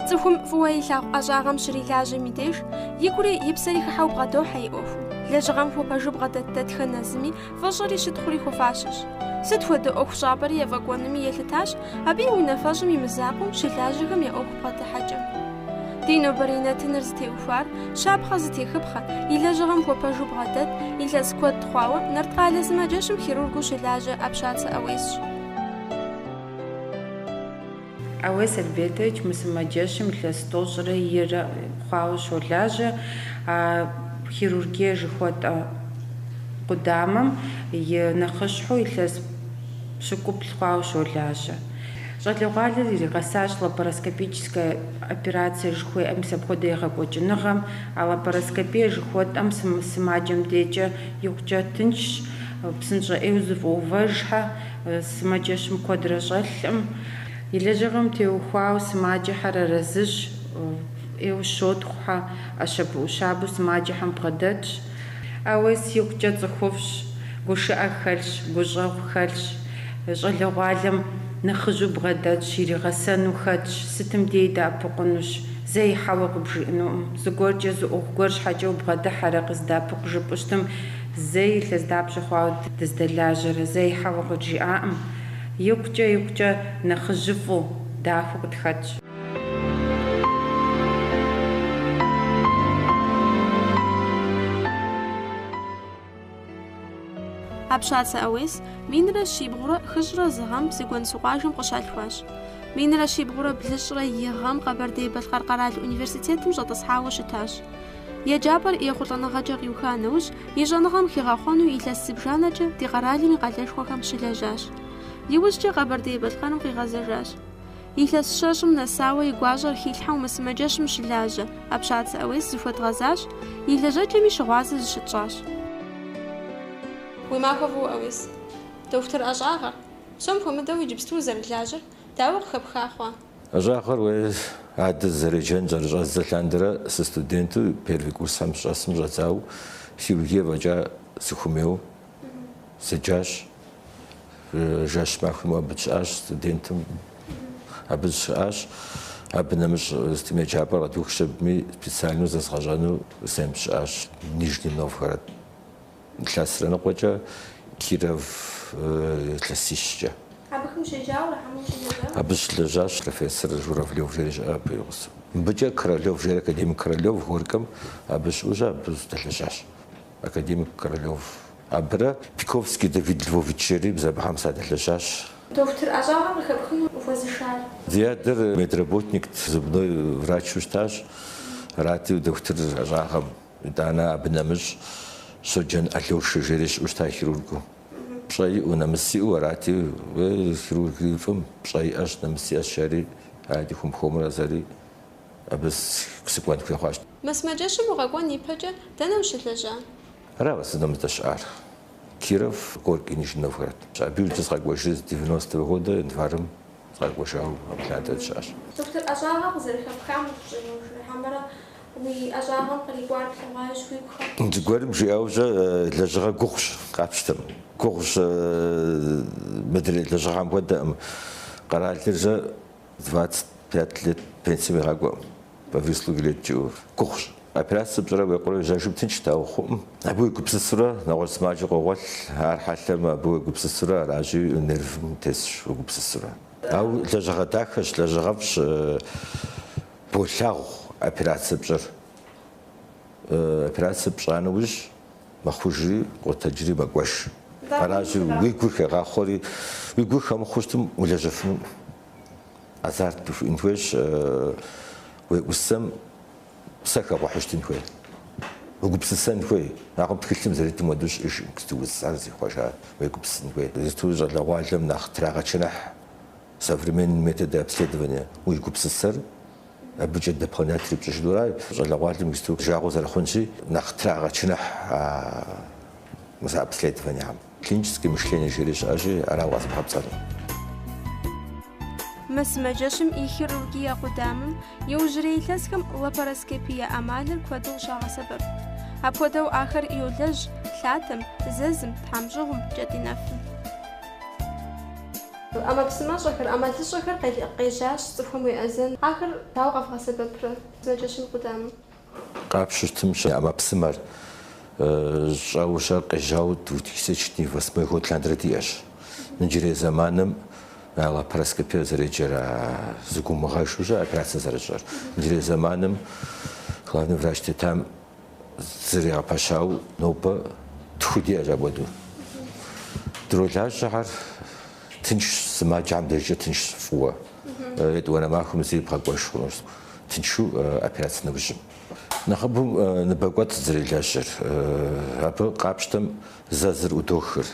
цӀыхум фӀыуэ илъагъу ӀэщӀагъэм щрилажьэм и деж игури и псэри хыхьэу бгъэдохьэ и Ӏуэхум. Лэжьыгъэм хуопэжу бгъэдэтдэтхэ нэзыми фӀыщӀэри щытхъури хуэфащэщ. Сыт хуэдэ Ӏуэху щӀапӀэри ефӀэкӀуэнми елъытащ абы и унафэщӀым и мызакъуэу шылажьэхэм я Ӏуэху бгъэдыхьэкӀэ. Ди нобэрей-нэтыныр зытеухуар щапхъэ зытехыпхъэ, и лэжьыгъэм хуопэжу бгъэдэт, илъэс куэд хъуауэ Нарткъалэ сымаджэщым хирургу щылажьэ Ӏэпщацэ Ӏэуесщ. Ӏэуес Альбертович мы сымаджэщым илъэс тӏощӏрэ ирэ хъуауэ щолажьэ, хирургие жыхуэтӏэ къудамэм и нэхъыщхьэу илъэс пщыкӏуплӏ хъуауэ щолажьэ. Щӏалэгъуалэр иригъэсащ лапароскопическая операция жыхуеӏэм мис апхуэдэ егъэкӏуэкӏыныгъэм, а лапароскопие жыхуэтӏэм сымаджэм дежкӏэ икъукӏэ тыншщ, псынщӏэ ӏейуэ зыфӏэувэжхьэ, сымаджэщым куэдрэ щӏэлъым. И лэжьыгъэм теухуауэ сымаджэхьэр арэзыщ, ӏейуэ щотхъухьэ, ӏэщэбыӏущабэу сымаджэхэм бгъэдэтщ. Ӏэуес икъукӏэ цӏыхуфӏщ, гушыӏэ хэлъщ, гущӏэгъу хэлъщ, щӏалэгъуалэм нэхъыжьу бгъэдэтщ, иригъэсэну хэтщ, сытым деи дэӏэпыкъунущ, зэ ихьэуэ къыбжиӏэнукъым. Зыгуэркӏэ зы ӏуэху гуэр щхьэкӏэ убгъэдыхьэрэ къыздэӏэпыкъу жыпӏэу щытым, зэи илъэс дапщэ хъуауэ дыздэлажьэрэ, зэ ихьэуэ къыджиӏаӏым. Икъукӏэ нэхъыжьыфӏу дахэу къытхэтщ. Ӏэпщацэ Ӏэуес минрэ щибгъурэ хыщӏрэ зы гъэм Зэгуэн Сукъуажэм къыщалъхуащ. Минрэ щибгъурэ блыщӏрэ и гъэм Къэбэрдей-Балъкъэр къэрал университетым щӏэтӏысхьауэ щытащ. Еджапӏэр ехъулӏэныгъэкӏэ къиуха нэужь, и щӏэныгъэм хигъэхъуэну илъэс зыбжанэкӏэ ди къэралым и къалэшхуэхэм щылэжьащ. Иужькӏэ Къэбэрдей-Балъкъэрым къигъэзэжащ. Илъэс щэщӏым нэсауэ и гуащӏэр хилъхьэу мы сымаджэщым щылажьэ Ӏэпщацэ Ӏэуес зыхуэдгъэзащ, и лэжьэкӏэми щыгъуазэ зыщытщӏащ. Уи махуэ фӏыуэ Ӏэуес, дохутыр ӏэщӏагъэр, псом хуэмыдэу иджыпсту узэрылажьэр, дауэ къыхэпха хъуа? ӏэщӏагъэр уей адэ зэрыджэн зэрыщӏэз зэлъандэрэ сы студенту первый курсхэм щӏэсым щӏэдзауэ хирургие фӏэкӏа сыхуэмейуэ седжащ. Жэщ махуэм абы щыӏащ, студентым абы щыӏащ. Абы нэмыщӏ студент еджапӏэр къэдух щыбми специальнэу зэзгъэщӏэну зэм щыӏащ Нижний Новгород. Илъэсрэ ныкъуэкӏэ Киров илъэсищкӏэ. Абыхэм щеджауэ, хьэму щылэжьауэ? Абы щылэжьащ профессор Журавлев жери щыӏэ абы къысу. Мыбыкӏэ Королёв жери академик Королёв Горьком абы щыӏэужьэ абы здэлэжьащ. Академик Королёв. Абырэ Пиковский Давид Львович жери бзэбыхьэм садэлэжьащ. Дохутыр ӏэщӏагъэр къыхэпхыну ухуэзышар? Ди адэр медработник зубной врачу щытащ. Арати дохутыр ӏэщӏагъэм итӏанэ абы нэмыщӏ Соджэн Алёши жери щыӏэу щыта хирургу. Пщӏэ иӏэу нэмыс иӏэу арати хирургиефӏым пщӏэ иӏэщ, нэмыс иӏэщ жери ади хумыхуэмурэ зэри абы сыкӏуэн хуехъуащ. Мы сымаджэщым укъэкӏуэн ипэкӏэ дэнэ ущылэжьа? Ара сынэмытэ щыӏар. Киров, Горький, Нижний Новгород. Абы иужькӏэ згъэкӏуэжыр 90-е годы январым згъэкӏуэжауэ аплъандэрэ щыӏащ. Дохутыр ӏэщӏагъэр къызэрыхэпхам ущӏэну хьэмэрэ уи ӏэщӏагъэм кърикӏуар плъэгъуащ уигухэм? Зыгуэрым жиӏэужьэ лэжьыгъэ гугъущ, къапщтэм. Гугъущ мыдрей лэжьыгъэм хуэдэӏым. Къэралыржэ 25 лет пенсием егъэкӏуэӏым. По выслуге лет жиӏэу. Гугъущ. Операция пщӏэрэ уекъурэ жэжым тынш даухъуӏым. Абы уегупсысурэ нэгъуэщӏ сымаджэ къогъуэлъ, ар хьэлъэм абы уегупсысурэ аражи нервым тесщ уегупсысурэ. Ауэ лэжьыгъэ дахэщ, лэжьыгъэфӏщ, болъагъу операция пщӏэр. Операция пщӏа нэужь мэхъужри къотэджри мэгуэш. Аражи уи гур хегъахъуэри, уи гур хэмыхъуу щытым улэжьэфыну азарт ухуиӏэн хуейщ, уеӏусэм псэ хэгъуэхьыжтын хуей, уегупсысэн хуей. Акъым тхылъым зэритым хуэдэу щыӏэж ар зихуэжа уегупсысын хуей. Зыту щӏалэгъуалэм нэхъ трагъэчыныхь современный методы обследования уегупсысэр абыкӏэ дополнительно пщӏыжынура щӏалэгъуалэм зыту жагъуэ зэрыхъунщи нэхъ трагъэчыныхь обследованием. Клиническое мышление жери щыӏэжи арауэ къэзыпхьэпцӏэрыр. Мы сымаджэщым и хирургие къудамэм иужьрей илъэсхэм лапароскопие ӏэмалыр куэду къыщагъэсэбэп. Апхуэдэу ахэр йолэжь лъатэм, зэзым, тхьэмщӏыгъум, кӏэтӏинэфым. أمابسماشخر أمالشخر قيجاش صفهم يأذن آخر توقف غسبب زوجش قدام قابشتم شيء أمابسمار شاوشر قيجاو توتيسشتني واسمه تلاندردياش نجري زمانم على براسكبير زريجرا زكوم مغاشوجا أبراس زريجر نجري زمانم خلاني فراشتي تام زريا باشاو نوبا تخدي أجابودو درولاش جعر تنش سماج عم درجة تنش فوا وانا معكم زي بقاش خلاص تنشو أبراس نبجم نخبو نبقات زريلاجر أبو قابشتم زازر ودوخر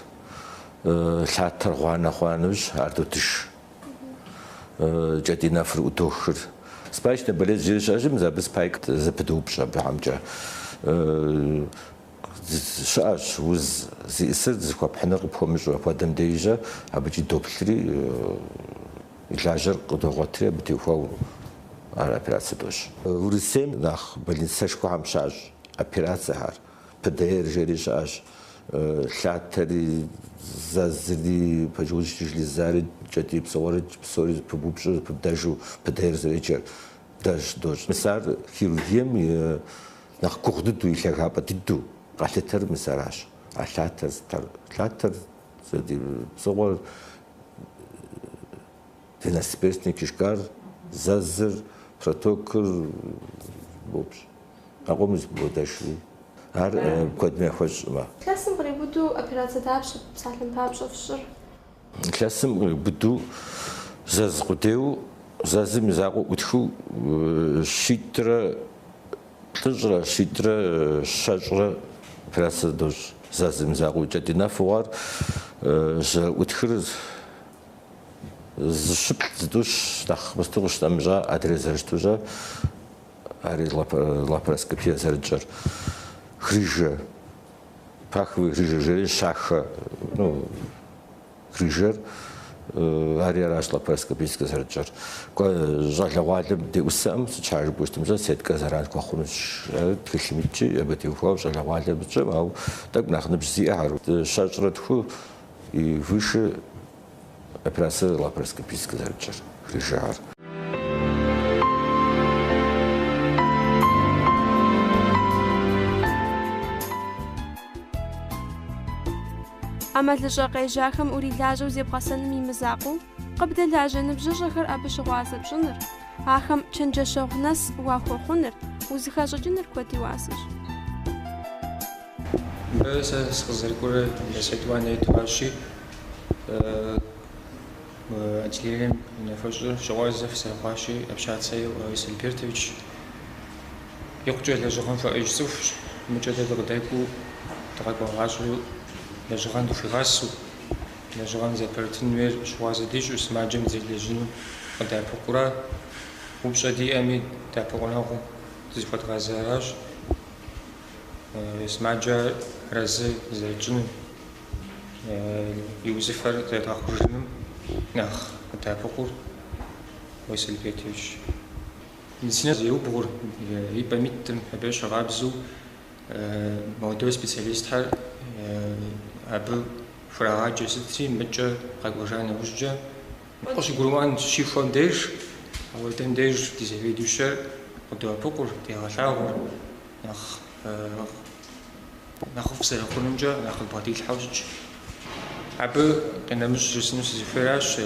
ثلاثة خوانوش أردوتش جدي نفر ودوخر سبايش نبلز جيش أجم زبز بايك زبدوب شاب عمجا شاش وز زي إسر زكوا بحنا قبهم جوا فادم ديجا أبجي دوبلري إلاجر قدوغتري بتوفاو على أبراس دوش ورسم ناخ بلنسش كوا عم شاج أبراس هار بدير جري شاش ثلاثة زازري بجوز جلي زارد جدي بصورج بصوري ببوبش بداجو بدير زريجر داج دوش مسار خيروديم ناخ كوخدو يلاقها بديدو قالتر مساراش ثلاثة زدي بصور تناسبيرسني كشكار زازر بروتوكول بوبش أقومز بوداشلي هر كود ما خوش ما كلاسم غريبودو أبيرات تابش بسالم تابش في الشر كلاسم غريبودو زاز قديو زاز مزاقو وتخو شيترا تجرا شيترا شجرة فراس دوش زاز مزاقو جدنا فوار وتخرز زشبت دوش داخ مستوش تمجا أدريزرش توجا هاري لابراسكبيا زرجر خريجة паховый хрижер, шаха, ну, хрижер, ария лапарскопический зарчар. Кое жалявалим де усам, чар бустим за сетка заран квахунуш, тхилимичи, ебетивхов жалявалим чемау, так нахнабзи ару. Шажратху и выше операция лапарскопический зарчар, хрижар. أما لجاقي جاكم أوري لاجو زي بغسن ميمزاقو قبل لاجا نبججخر أبش غوازة بجنر آخم چنجا شوغنس واخو خونر وزخاجا جنر كواتي واسش بس سخزر كورة لسيتوان يتواشي أجليهم نفجر شغازة في سرقاشي أبشات سيو ويسل بيرتوش يقجل لجغن فأجسوف مجدد غدايكو تغاقوا غاشو لجغان دو فيغاسو لجغان زي برتنوير شوازة ديجو سماجم زي لجنو قد بقرا وبشا دي أمي تابقوناغو زي فات غازاراج سماجا رازي زي جنو يوزفر زي تاخرجنم ناخ تابقور ويسل بيتيوش نسينا زي يوبغور يبا ميتم هباش غابزو موضوع سبيسياليست حال أبو فراغ جسدي متجا قاقوجان وجا قش يقولون شيفون ديش أو تم ديش تزوي دوشر ودوا بقول تيغشاور ناخذ سيركون جا ناخذ بعدي الحوج أبو كنا مش جسنا سفراش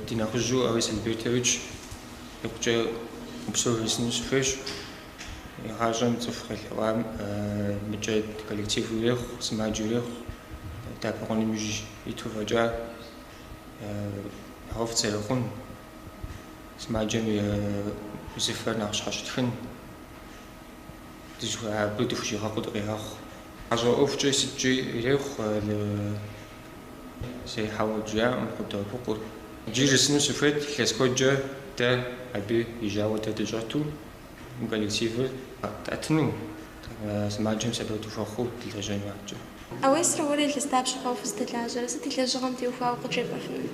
تناخذوا أو سنبيرتوج يقجا بسوي جسنا سفيش يخرجون تفخل وام متجا كولكتيف ويخ سماج ويخ تابعون المجي يتوفجا هوف تسيرخون سماجم يسفر ناقش حشتخن تجوا عبود فشي هاقود غياخ عجوا أوفجا سجي إليخ سي حاول جاء مقدر بقول جيرس نسفت كاسكوجا تا أبي يجاوة تجاتو كولكتيف تأتنو سماجم سبب تفخو تلتجان واحد أويس روري الستابش خوف استلاجة ستلاجة غمتي وفاو قدر بفهم.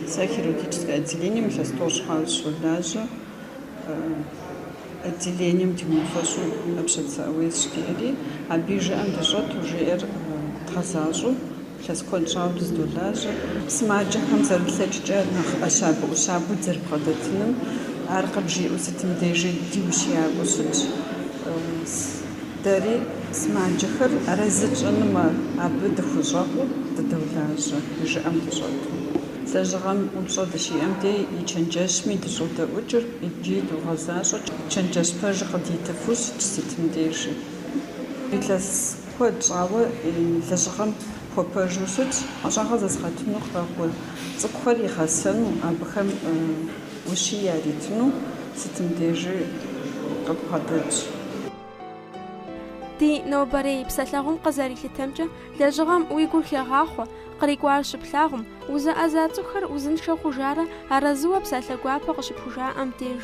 Хирургическое отделение, сейчас тоже хорошо даже. Отделением тимофашу общаться Ауис шкири, а бежа андажат уже тхазажу, илъэс куэд щӏауэ дыздолажьэ. Сымаджэхэм зэрылъэкӏкӏэ нэхъ ӏэщабэу зэрыбгъэдэтыным ар къыбжиӏэу сытым дежи диущиякӏуэу щытщ. Дэри сымаджэхэр арэзы тщӏыным абы дыхущӏэкъуу дыдолажьэ, и жыӏэм дыщӏэту. Лэжьыгъэм упщӏэ дыщиӏэм де и чэнджэщми дыщӏодэӏукӏыр, иджы дыгъэзащӏэ чэнджэщ пэжыр къыдитыфу щытщ сытым дежи. Илъэс куэд щӏауэ лэжьыгъэм хуэпэжу щытщ, ӏэщӏагъэ зэзгъэтыну къэгъуэ цӏыкӏухэр игъэсэну, абыхэм ущий яритыну сытым дежи къыбгъэдэтщ. Ди нобэрей псэлъэгъум къызэрилъытэмкӏэ лэжьыгъэм уи гур хегъахъуэ, кърикӏуар щыплъагъум, узыӏэза цӏыхухэр узыншэ хъужарэ арэзыуэ псалъэ гуапэ къыщыпхужаӏэм деж.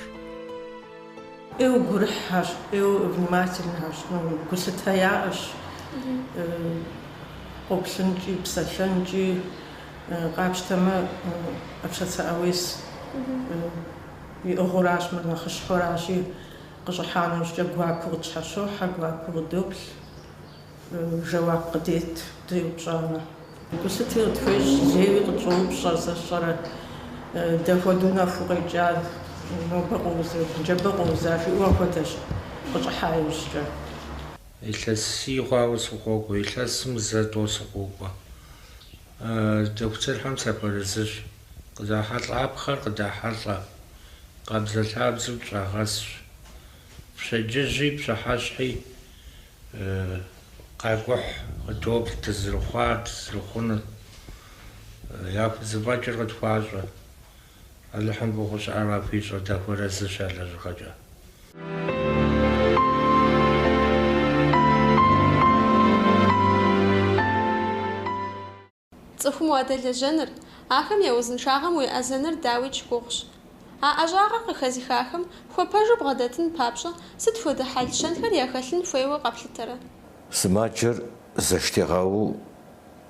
Гурыхьщ, внимательнщ, гулъытэ яӏэщ, къоплъынкӏи, псэлъэнкӏи, къапщтэмэ ӏэпщэцэ ӏэуес иӏыгъуэращ, мыр нэхъыщхьэращи, къыщӏыхьа нэужькӏэ гуапэу къытщхьэщохьэ, гуапэу къыдоплъ, жэуап къыдет дреупщӏамэ. Гулъыти къытхуещӏ, зейуи къытщӏоупщӏэ, зэщӏэрэ дэхуэдэу нэху къекӏа, нобэ къоузэ, джэбэ къоуза, жиӏэу хуэдэщ, къыщӏыхьа иужькӏэ. Илъэси хъуауэ сыкъокӏуэ, илъэсым зэ тӏэу сыкъокӏуэ. Джэхуцэрхэм сапэрызыщ, къызахьэлӏапхъэр къыдахьэлӏэ, къабзэлъабзэу пщӏагъэсщ. Пщэдджыжьи пщыхьэщхьи къакӏухь, къыдоплъ дызэрыхъуа, дызэрыхъуныр. Яхузэфӏэкӏыр къытхуащӏэ. Алыхьым богъу щыӏэр апхуищӏэ, дэхуэрэзыщ а лэжьыгъэкӏэ. Цӏыхум уадэлэжьэныр, ахэм я узыншагъэм уиӏэзэныр дауичӏ гугъущ. А ӏэщӏагъэр къыхэзыхахэм хуэпэжу бгъэдэтын папщӏэ сыт хуэдэ хьэлщэнхэр яхэлъын хуейуэ къэплъытэрэ? Сымаджэр зэштегъауэ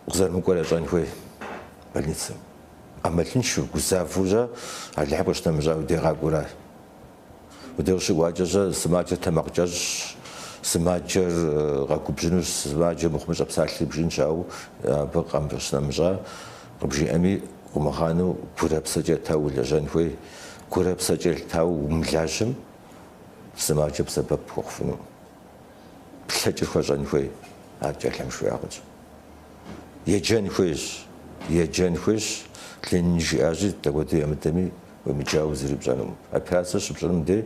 къызэрымыкӏуэр ящӏэн хуей больницэм. Ӏэмэлыншэу гузавэурэ алыхьым къыщынэмыщӏа удегъакӏуэра. Удегъущыкӏуакӏэщӏэ сымаджэр тэмакъкӏэщӏщ, сымаджэр къэгубжьыну, сымаджэр мыхъумыщӏэ псалъэ бжын щауэ абы къыщынэмыщӏа къыбжиӏэми къумыгъанэу гурэпсэкӏэ тауэ улэжьэн хуей, гурэпсэкӏэ тауэ умылажьэм сымаджэр сэбэп хуэхъуфыну. Плъэкӏыр хуэщӏэн хуей, ар кӏэлъым жиӏагъэкӏэ. Еджэн хуейщ, клинин жиӏащи, дакӏуэду емыдэми уемыджауэ зэрипщӏэнум. Операцие щыпщӏыным де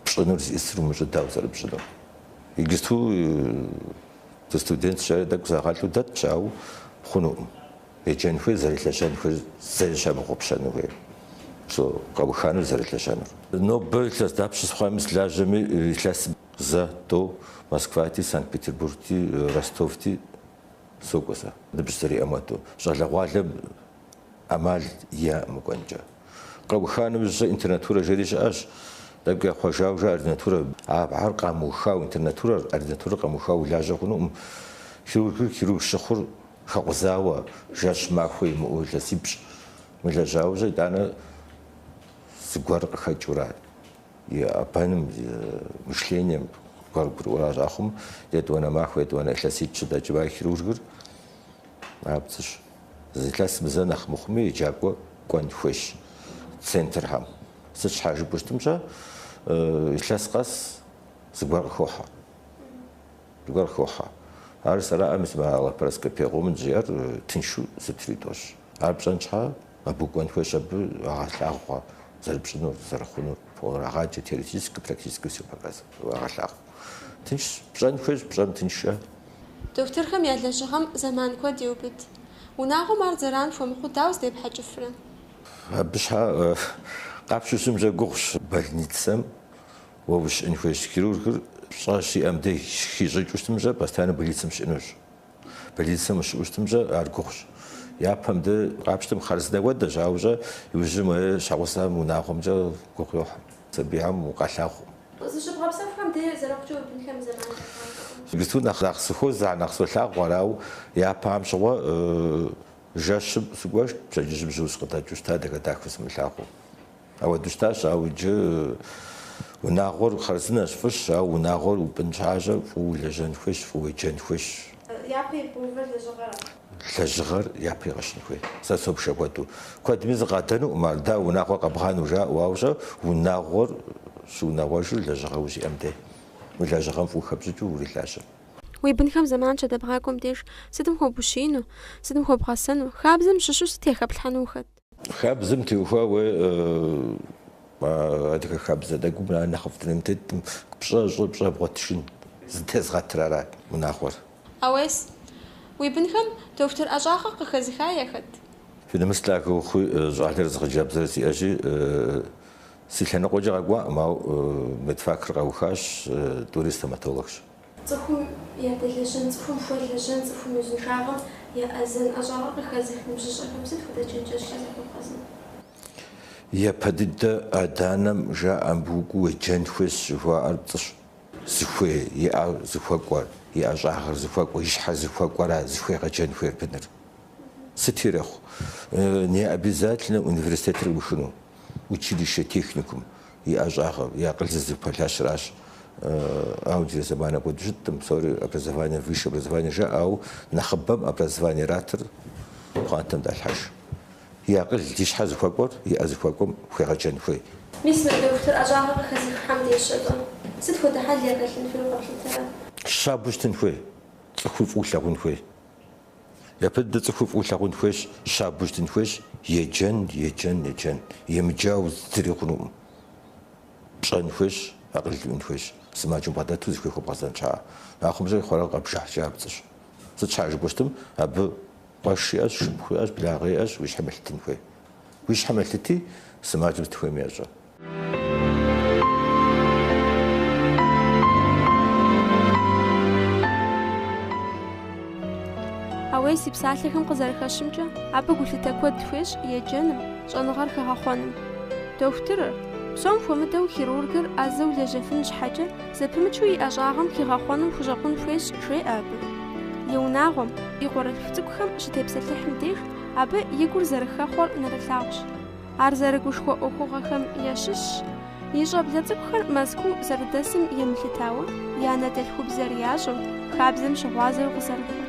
пщӏынур зиӏысыр умыщӏэ дауэ зэрыпщӏыну. Иджысту студент щӏэрэ тӏэкӏу загъэлъу дэт щауэ хъунуӏым. Еджэн хуей, зэрилъэщэн хуей, зэрыщамыгъупщэну хуей. Къэуханыр зэрылъэщэнур. Нобэ илъэс дапщэ сыхъуами сылажьэми илъэсым зэ тӏэу Москвати, Санкт-Петербургти, Ростовти сокӏуэ сэ. Ныбжь зэриӏэм хуэдэу. Щӏалэгъуалэм ӏэмал иӏэӏым мыкӏуэнкӏэ. Къэуханым щӏэ интернатурэ жери щыӏэщ. Тӏэкӏу яхъуэжауэ жа ординатурэ ар къамыухауэ, интернатурэр ординатурэ къамыухауэ улажьэ хъунуӏым. Хирург щыхъур хэкъузауэ, жэщ махуэ имыӏэу илъэсипщӏ мылэжьауэ щӏэ итӏанэ зыгуэр къыхэкӏыурэ и ӏэбэным, мышлением гуэр гурыӏуэра щӏахъуэм етӏуанэ махуэ, етӏуанэ илъэситӏ щыдэкӏыма хирургыр абдзыщ. Илъэсым зэ нэхъ мыхъуми еджакӏуэ кӏуэн хуейщ центрхэм. Сыт щхьа жыпӏэу щытымкӏэ илъэс къэс зыгуэр къыхохьэ. Ар сэраӏэми лапароскопие къомын жиӏэр тыншу зытритӏуэщ. Ар пщӏэн щхьа абы кӏуэн хуейщ, абы агъэлъагъуэ зэрыпщӏынур, зэрыхъунур. Агъаджэ теоретически, практически все показывает. Агъэлъагъу. Тынш пщӏэн хуейщ, пщӏэн тыншэ. Дохутырхэм я лэжьыгъэм зэман куэд еубыд. Унагъуэм ар зэран хуэмыхъуу дауэ здепхьэкӏыфрэ? Абы щхьа къапщу щымжэ гугъущ. Больницэм уэ ущыӏэн хуейщ. Хирургыр щӏэ щиӏэм де хищӏыкӏыу щытымжэ постоянно больницэм щыӏэнущ. Больницэм ущыӏэу щытымжэ ар гугъущ. Япэм дэ къапщтым хъарзынэ уэдэщ, ауэ иужьым щхьэгъусэм унагъуэмкӏэ гугъу йохьэ. Сабийхьэм укъалъагъу. Зыщыбгъэпсэхухэм де зэрыхъукӏэ уибынхэм зэман. Иджысту нэхъ сыхуоза, нэхъ солъагъу арауэ япэм щыгъуэ жэщым сыкӏуэшт, пщэдджыжьым жьыуэ сыкъыдэкӏыу щыта, дэхэ дахэу сымылъагъуу. Ауэду щытащ, ауэ иджы унагъуэр хъарзынэщ, фӏыщ, ауэ унагъуэр убын щхьажэ фӏыуэ улэжьэн хуейщ, фӏыуэ уеджэн хуейщ. Япэ и бувэр лэжьыгъэра? лэжьыгъэр япэ игъэщын хуей. Сэ сопшэ куэду. Куэдми зыкъадэну да унагъуэ къэбгъэну жаӀуауэ унагъуэр щыунагъуэжыр лэжьыгъэ узиӀэм де. Мы лэжьыгъэм фӀу хэбжьыкӀыу урилажьэ. Уи бынхэм зэман щыдэбгъакӀуэм деж сытым хуэбущину, сытым хуэбгъэсэну, хабзэм щыщу сытехъэплъхьэну ухэт? Хабзэм теухуа уэ адыгэ хабзэ дэгум нэхъыфӀ дыным тетым пщӀэ бгъуэтшын зытезгъэтыр арат унагъуэр. Ауес, уи бынхэм доктор ӀэщӀагъэ къыхэзыха яхэт? Финэмыслъакэ ухуи щӀалэр зыкъыджабзэр сиӀэжи си лъэныкъуэкӀэ къэкӀуаӀым, ауэ медфакыр къэухащ, тӀури стоматологщ. Цӏыхум ядэлэжьэн, цӏыхум хуэлэжьэн, цӏыхум узыншагъэм яӏэзэн ӏэщӏагъэ къыхэзых ныбжьыщӏэхэм сыт хуэдэ чэнджэщ зэхуэбгъэзэн? Япэ дыдэ адэнэм жаӏэ мыбыукӏыу уеджэн хуейщ жыхуаӏэр пцӏыщ. Зыхуей, иӏэ зыхуэкӏуэр, и ӏэщӏагъэр зыхуэкӏуэр, и щхьэр зыхуэкӏуэра зыхуегъэджэн хуейр быныр. Сыт ирехъу? Не обязательно университетыр ухыну, училище, техникум, и ӏэщӏагъэ, и акъыл зызыпэлъащыращ. Аудио замана куэд щыттым, псори образование, высшее образование жаӏэу, нэхъыбэм образование ратыр пхъуантэм далъхьэж. И акъыл ди щхьэ зыхуэкӏуэр, и ӏэ зыхуэкӏуэм хуегъэджэн хуей. Мис мы доктор ӏэщӏагъэ къыхэзыхыхьэм деж щӏэщӏэ. Сыт хуэдэ хьэл ягъэлъын хуейуэ къэплъытэрэ? Щабэу щытын хуей, цӏыхуи фӏыуэ лъагъун хуей. Япэ дыдэ цӏыхуи фӏыуэ лъагъун хуейщ, щабэу щытын хуейщ, еджэн, емыджауэ зыри хъунукъым. Пщӏэн хуейщ, акъыл зиӏун хуейщ. Сымаджэм бгъэдэту зыхуей хуэбгъэзэн щхьа. Ахъымщӏэ хъуарэ къэбжыхькӏэ апцӏыщ. Сыт щхьа жыпӏэщтым, абы къуэш иӏэщ, шыпхъу иӏэщ, благъэ иӏэщ, уи щхьэм елъытын хуей. Уи щхьэм елъыти, сымаджэм зытхуейм ещӏэ. Ауей си псалъэхэм къызэрыхэщымкӏэ, абы гулъытэ куэд тхуещ еджэным, щӏэныгъэр хэгъэхъуэным. Дохутырыр, псом хуэмыдэу хирургыр ӏэзэу лэжьэфын щхьэкӏэ, зэпымычу и ӏэщӏагъэм хигъэхъуэну хущӏэкъун хуейщ, жеӏэ абы. И унагъуэм, и къуэрылъху цӏыкӏухэм щытепсэлъыхьым деж, абы и гур зэрыхэхъуэр нэрылъагъущ. Ар зэрыгушхуэ ӏуэхугъэхэм ящыщщ. И щӏэблэ цӏыкӏухэр Мэзкуу зэрыдэсым емылъытауэ, я анэ дэлъхубзэр ящӏэу, хабзэм щыгъуазэу къызэрыхъур.